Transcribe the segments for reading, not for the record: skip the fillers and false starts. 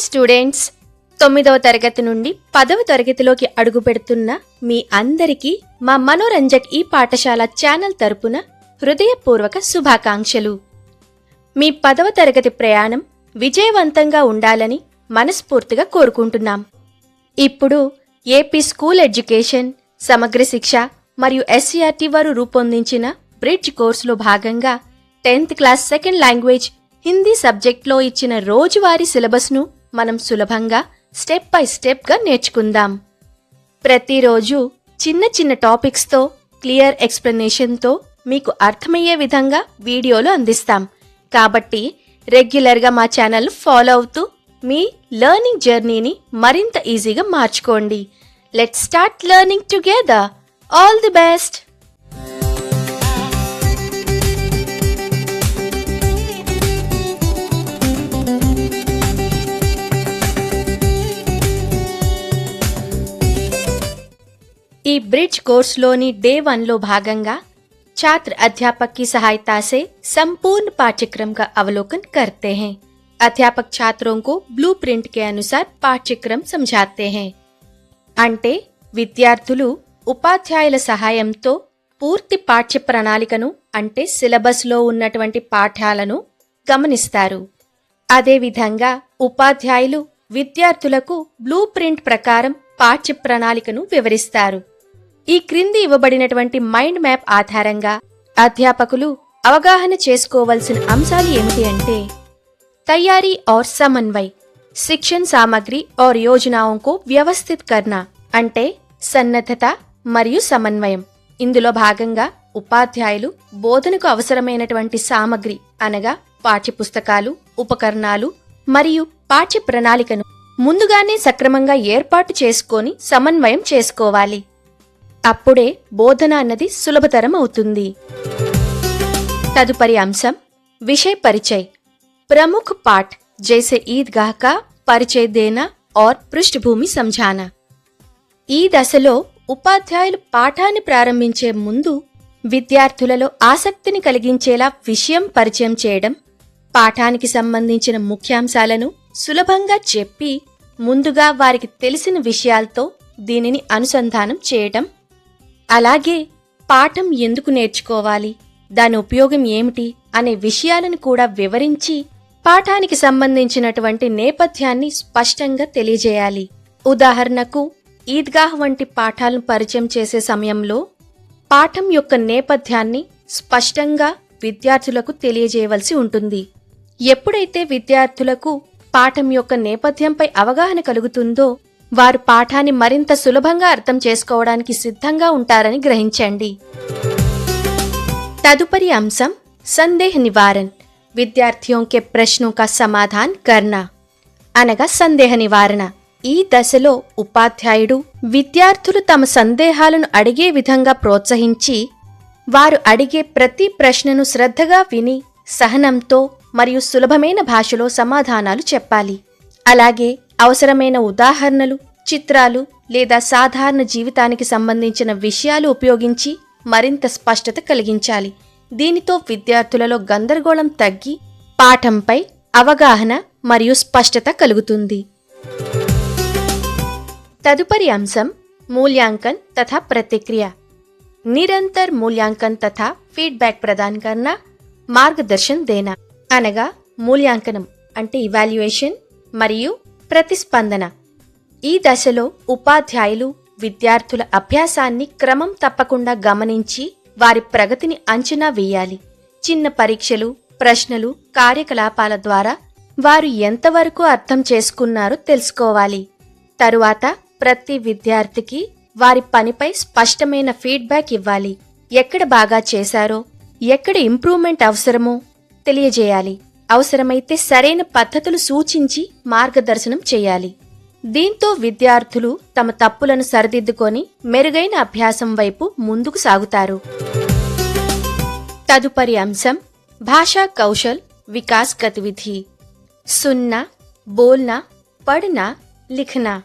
Students, 9వ తరగతి నుండి 10వ తరగతిలోకి అడుగుపెడుతున్న మీ అందరికీ మా మనోరంజక్ ఈ పాఠశాల ఛానల్ తరపున హృదయపూర్వక శుభాకాంక్షలు. మీ 10వ తరగతి ప్రయాణం విజయవంతంగా ఉండాలని మనస్ఫూర్తిగా కోరుకుంటున్నాం. ఇప్పుడు ఏపీ స్కూల్ ఎడ్యుకేషన్, సమగ్ర శిక్ష మరియు ఎస్సీఆర్టీ వారు రూపొందించిన బ్రిడ్జ్ కోర్సులో భాగంగా 10th class second language Hindi సబ్జెక్ట్లో ఇచ్చిన రోజువారీ సిలబస్ను మనం సులభంగా స్టెప్ బై స్టెప్గా నేర్చుకుందాం. ప్రతిరోజు చిన్న చిన్న టాపిక్స్తో క్లియర్ ఎక్స్ప్లెనేషన్తో మీకు అర్థమయ్యే విధంగా వీడియోలు అందిస్తాం. కాబట్టి రెగ్యులర్గా మా ఛానల్ను ఫాలో అవుతూ మీ లెర్నింగ్ జర్నీని మరింత ఈజీగా మార్చుకోండి. Let's start learning together. All the best. ఈ ब्रिज कोर्सलोनी डे 1 लो भागंगा छात्र अध्यापक की सहायता से संपूर्ण पाठ्यक्रम का अवलोकन करते हैं. अध्यापक छात्रों को ब्लूप्रिंट के अनुसार पाठ्यक्रम समझाते हैं. అంటే విద్యార్థులు ఉపాధ్యాయుల సహాయంతో పూర్తి పాఠ్య ప్రణాళికను అంటే సిలబస్ లో ఉన్నటువంటి పాఠాలను గమనిస్తారు. అదే విధంగా ఉపాధ్యాయులు విద్యార్థులకు బ్లూప్రింట్ ప్రకారం పాఠ్య ప్రణాళికను వివరిస్తారు. ఈ క్రింది ఇవ్వబడినటువంటి మైండ్ మ్యాప్ ఆధారంగా అధ్యాపకులు అవగాహన చేసుకోవాల్సిన అంశాలు ఏమిటి అంటే తయారీ और समन्वय, शिक्षण सामग्री और योजनाओं को व्यवस्थित करना అంటే సన్నద్ధత మరియు సమన్వయం. ఇందులో భాగంగా ఉపాధ్యాయులు బోధనకు అవసరమైనటువంటి సామగ్రి అనగా పాఠ్యపుస్తకాలు, ఉపకరణాలు మరియు పాఠ్య ప్రణాళికను ముందుగానే సక్రమంగా ఏర్పాటు చేసుకొని సమన్వయం చేసుకోవాలి. అప్పుడే బోధన అన్నది సులభతరం అవుతుంది. తదుపరి అంశం విషయ పరిచయ. ప్రముఖ పాఠ జైసే ఈద్గాహ్ కా పరిచయ దేనా और పృష్ఠభూమి సమझाना. ఈ దశలో ఉపాధ్యాయులు పాఠాన్ని ప్రారంభించే ముందు విద్యార్థులలో ఆసక్తిని కలిగించేలా విషయం పరిచయం చేయడం, పాఠానికి సంబంధించిన ముఖ్యాంశాలను సులభంగా చెప్పి ముందుగా వారికి తెలిసిన విషయాలతో దీనిని అనుసంధానం చేయటం, అలాగే పాఠం ఎందుకు నేర్చుకోవాలి, దాని ఉపయోగం ఏమిటి అనే విషయాలను కూడా వివరించి పాఠానికి సంబంధించినటువంటి నేపథ్యాన్ని స్పష్టంగా తెలియజేయాలి. ఉదాహరణకు ఈద్గాహ్ వంటి పాఠాలను పరిచయం చేసే సమయంలో పాఠం యొక్క నేపథ్యాన్ని స్పష్టంగా విద్యార్థులకు తెలియజేయవలసి ఉంటుంది. ఎప్పుడైతే విద్యార్థులకు పాఠం యొక్క నేపథ్యంపై అవగాహన కలుగుతుందో వారు పాఠాన్ని మరింత సులభంగా అర్థం చేసుకోవడానికి సిద్ధంగా ఉంటారని గ్రహించండి. తదుపరి అంశం సందేహ నివారణ, విద్యార్థిयों के प्रश्नों का समाधान करना అనగా సందేహ నివారణ. ఈ దశలో ఉపాధ్యాయుడు విద్యార్థులు తమ సందేహాలను అడిగే విధంగా ప్రోత్సహించి వారు అడిగే ప్రతి ప్రశ్నను శ్రద్ధగా విని సహనంతో మరియు సులభమైన భాషలో సమాధానాలు చెప్పాలి. అలాగే అవసరమైన ఉదాహరణలు, చిత్రాలు లేదా సాధారణ జీవితానికి సంబంధించిన విషయాలు ఉపయోగించి మరింత స్పష్టత కలిగించాలి. దీనితో విద్యార్థులలో గందరగోళం తగ్గి పాఠంపై అవగాహన మరియు స్పష్టత కలుగుతుంది. తదుపరి అంశం మూల్యాంకన్ తథా ప్రతిక్రియ. నిరంతర మూల్యాంకన్ తథా ఫీడ్బ్యాక్ ప్రదాన్ కర్నా, మార్గదర్శన్ దేనా అనగా మూల్యాంకనం అంటే ఇవాల్యుయేషన్ మరియు ప్రతిస్పందన. ఈ దశలో ఉపాధ్యాయులు విద్యార్థుల అభ్యాసాన్ని క్రమం తప్పకుండా గమనించి వారి ప్రగతిని అంచనా వేయాలి. చిన్న పరీక్షలు, ప్రశ్నలు, కార్యకలాపాల ద్వారా వారు ఎంతవరకు అర్థం చేసుకున్నారో తెలుసుకోవాలి. తరువాత ప్రతి విద్యార్థికి వారి పనిపై స్పష్టమైన ఫీడ్బ్యాక్ ఇవ్వాలి. ఎక్కడ బాగా చేశారో, ఎక్కడ ఇంప్రూవ్మెంట్ అవసరమో తెలియజేయాలి. అవసరమైతే సరైన పద్ధతులు సూచించి మార్గదర్శనం చేయాలి. దీంతో విద్యార్థులు తమ తప్పులను సరిదిద్దుకొని మెరుగైన అభ్యాసం వైపు ముందుకు సాగుతారు. తదుపరి అంశం భాషా కౌశల్ వికాస్ గతివిధి. సున్నా, బోల్నా, పढ़ना, लिखना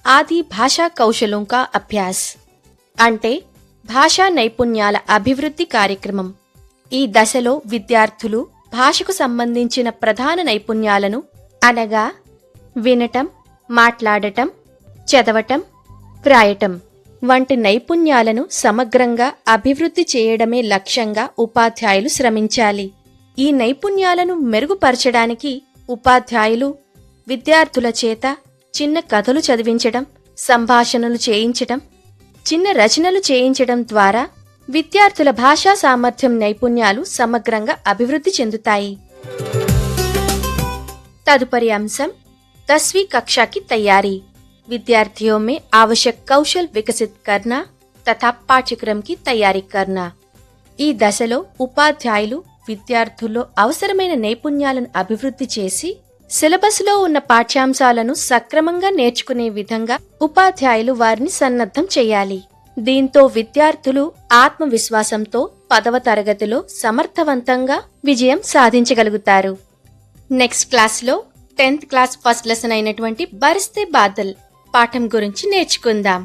ఆది భాషా కౌశలం కా అభ్యాస్ అంటే భాషా నైపుణ్యాల అభివృద్ధి కార్యక్రమం. ఈ దశలో విద్యార్థులు భాషకు సంబంధించిన ప్రధాన నైపుణ్యాలను అనగా వినటం, మాట్లాడటం, చదవటం, వ్రాయటం వంటి నైపుణ్యాలను సమగ్రంగా అభివృద్ధి చేయడమే లక్ష్యంగా ఉపాధ్యాయులు శ్రమించాలి. ఈ నైపుణ్యాలను మెరుగుపరచడానికి ఉపాధ్యాయులు విద్యార్థుల చేత చిన్న కథలు చదివించడం, సంభాషణలు చేయించడం, చిన్న రచనలు చేయించడం ద్వారా విద్యార్థుల భాషా సామర్థ్యం నైపుణ్యాలు సమగ్రంగా అభివృద్ధి చెందుతాయి. तदुपरि अंशम 10वीं कक्षा की तैयारी, विद्यार्थियों में आवश्यक कौशल विकसित करना तथा पाठ्यक्रम की तैयारी करना. ఈ దశలో ఉపాధ్యాయులు విద్యార్థుల్లో అవసరమైన నైపుణ్యాలను అభివృద్ధి చేసి సిలబస్లో ఉన్న పాఠ్యాంశాలను సక్రమంగా నేర్చుకునే విధంగా ఉపాధ్యాయులు వారిని సన్నద్ధం చేయాలి. దీంతో విద్యార్థులు ఆత్మవిశ్వాసంతో 10వ తరగతిలో సమర్థవంతంగా విజయం సాధించగలుగుతారు. నెక్స్ట్ క్లాస్లో 10th క్లాస్ ఫస్ట్ లెసన్ అయినటువంటి బరిస్తే బాదల్ పాఠం గురించి నేర్చుకుందాం.